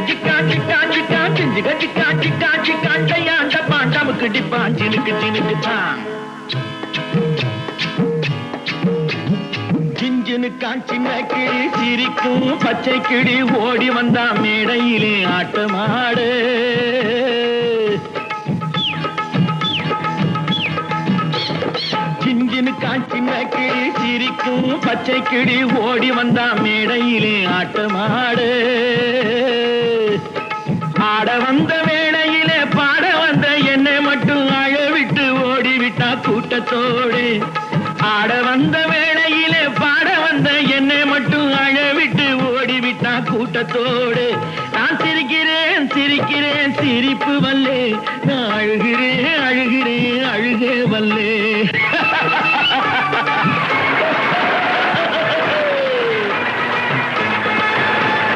சிக்கா சிக்கா சிக்கா சிஞ்சுக சிக்கா சிக்கா சிக்கா கையாண்ட பாண்டாமுக்கு டிப்பான் சினுக்கு சினுக்கு தான் சிஞ்சினு காஞ்சின கிளி சிரிக்கும் பச்சை கிளி ஓடி வந்தா மேடையிலே ஆட்டமாடு சிஞ்சினு காஞ்சின கிளி சிரிக்கும் பச்சை கிளி ஓடி வந்தா மேடையிலே ஆட்டமாடு ஆட வந்த வேளையிலே பாட வந்த என்னை மட்டும் அழவிட்டு ஓடிவிட்டா கூட்டத்தோடு ஆட வந்த வேளையிலே பாட வந்த என்னை மட்டும் அழவிட்டு ஓடிவிட்டா கூட்டத்தோடு நான் சிரிக்கிறேன் சிரிக்கிறேன் சிரிப்பு வல்லே நான் அழுகிறேன் அழுகிறேன் அழுகே வல்லே